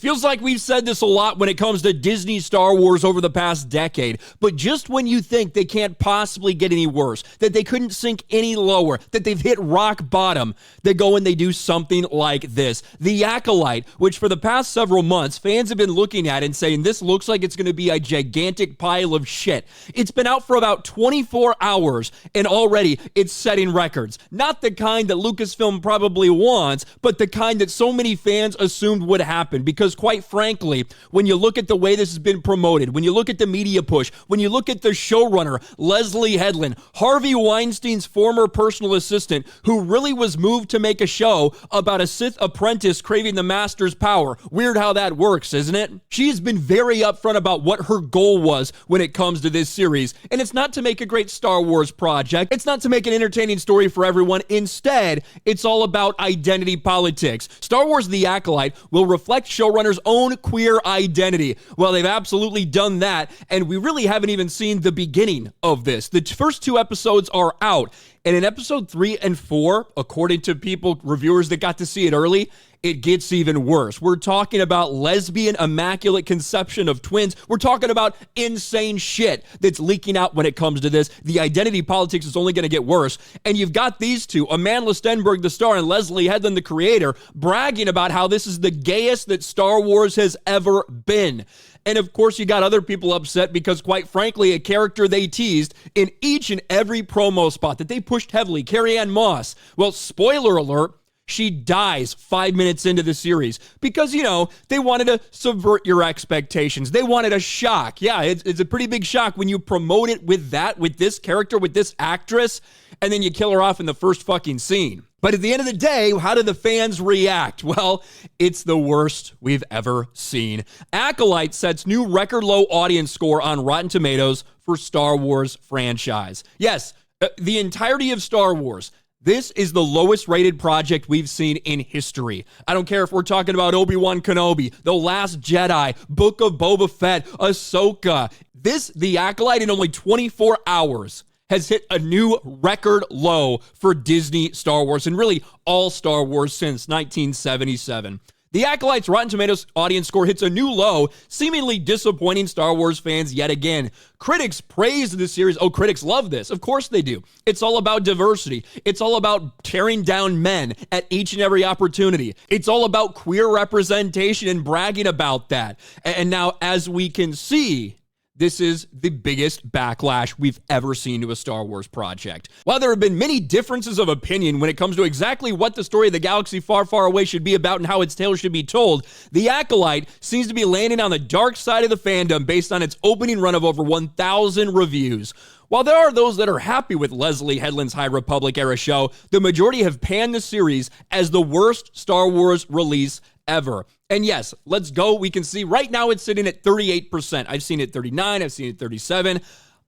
feels like we've said this a lot when it comes to Disney Star Wars over the past decade, but just when you think they can't possibly get any worse, that they couldn't sink any lower, that they've hit rock bottom, they go and they do something like this. The Acolyte, which for the past several months, fans have been looking at and saying, this looks like it's going to be a gigantic pile of shit. It's been out for about 24 hours, and already it's setting records. Not the kind that Lucasfilm probably wants, but the kind that so many fans assumed would happen, because quite frankly, when you look at the way this has been promoted, when you look at the media push, when you look at the showrunner, Leslie Headland, Harvey Weinstein's former personal assistant, who really was moved to make a show about a Sith apprentice craving the master's power. Weird how that works, isn't it? She's been very upfront about what her goal was when it comes to this series, and it's not to make a great Star Wars project. It's not to make an entertaining story for everyone. Instead, it's all about identity politics. Star Wars The Acolyte will reflect showrunner's own queer identity. Well, they've absolutely done that, and we really haven't even seen the beginning of this. The first 2 episodes are out, and in episode 3 and 4, according to reviewers that got to see it early, it gets even worse. We're talking about lesbian immaculate conception of twins. We're talking about insane shit that's leaking out when it comes to this. The identity politics is only going to get worse. And you've got these two, Amandla Stenberg, the star, and Leslie Headland, the creator, bragging about how this is the gayest that Star Wars has ever been. And of course, you got other people upset because, quite frankly, a character they teased in each and every promo spot that they pushed heavily, Carrie-Anne Moss. Well, spoiler alert, she dies 5 minutes into the series because, you know, they wanted to subvert your expectations. They wanted a shock. Yeah, it's a pretty big shock when you promote it with this character, with this actress, and then you kill her off in the first fucking scene. But at the end of the day, how do the fans react? Well, it's the worst we've ever seen. Acolyte sets new record low audience score on Rotten Tomatoes for Star Wars franchise. Yes, the entirety of Star Wars. This is the lowest rated project we've seen in history. I don't care if we're talking about Obi-Wan Kenobi, The Last Jedi, Book of Boba Fett, Ahsoka. The Acolyte, in only 24 hours, has hit a new record low for Disney Star Wars, and really all Star Wars since 1977. The Acolyte's Rotten Tomatoes audience score hits a new low, seemingly disappointing Star Wars fans yet again. Critics praised the series. Oh, critics love this. Of course they do. It's all about diversity. It's all about tearing down men at each and every opportunity. It's all about queer representation and bragging about that. And now, as we can see, this is the biggest backlash we've ever seen to a Star Wars project. While there have been many differences of opinion when it comes to exactly what the story of the galaxy far, far away should be about and how its tale should be told, The Acolyte seems to be landing on the dark side of the fandom based on its opening run of over 1,000 reviews. While there are those that are happy with Leslie Headland's High Republic era show, the majority have panned the series as the worst Star Wars release ever. And yes, let's go. We can see right now it's sitting at 38%. I've seen it 39, I've seen it 37.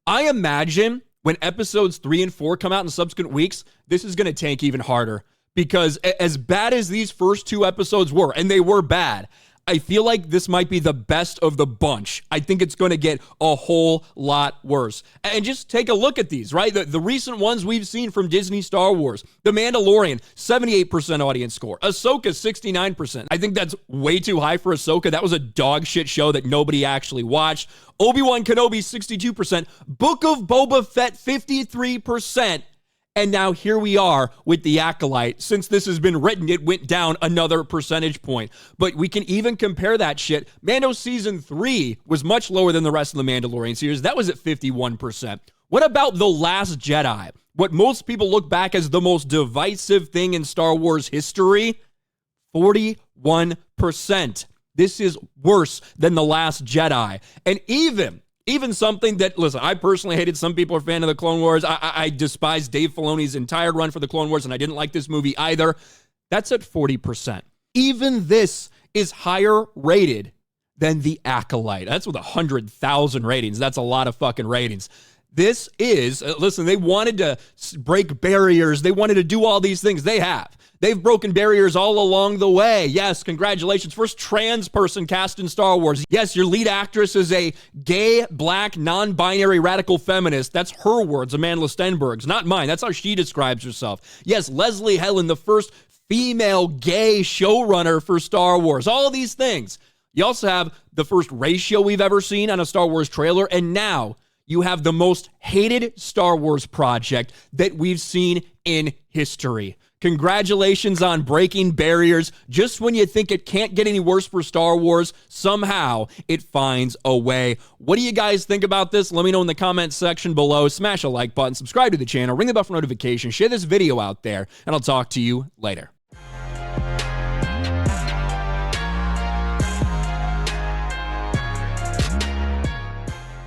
I imagine when episodes 3 and 4 come out in subsequent weeks, this is going to tank even harder, because as bad as these first 2 episodes were, and they were bad, I feel like this might be the best of the bunch. I think it's going to get a whole lot worse. And just take a look at these, right? The recent ones we've seen from Disney Star Wars. The Mandalorian, 78% audience score. Ahsoka, 69%. I think that's way too high for Ahsoka. That was a dog shit show that nobody actually watched. Obi-Wan Kenobi, 62%. Book of Boba Fett, 53%. And now here we are with The Acolyte. Since this has been written, it went down another percentage point. But we can even compare that shit. Mando Season 3 was much lower than the rest of the Mandalorian series. That was at 51%. What about The Last Jedi? What most people look back as the most divisive thing in Star Wars history? 41%. This is worse than The Last Jedi. And even something that, listen, I personally hated. Some people are a fan of the Clone Wars. I despise Dave Filoni's entire run for the Clone Wars, and I didn't like this movie either. That's at 40%. Even this is higher rated than The Acolyte. That's with 100,000 ratings. That's a lot of fucking ratings. This is, listen, they wanted to break barriers. They wanted to do all these things. They have. They've broken barriers all along the way. Yes, congratulations. First trans person cast in Star Wars. Yes, your lead actress is a gay, black, non-binary radical feminist. That's her words, Amandla Stenberg's, not mine. That's how she describes herself. Yes, Leslie Headland, the first female gay showrunner for Star Wars. All of these things. You also have the first ratio we've ever seen on a Star Wars trailer, and now you have the most hated Star Wars project that we've seen in history. Congratulations on breaking barriers. Just when you think it can't get any worse for Star Wars, somehow it finds a way. What do you guys think about this? Let me know in the comments section below. Smash a like button, subscribe to the channel, ring the bell for notifications, share this video out there, and I'll talk to you later.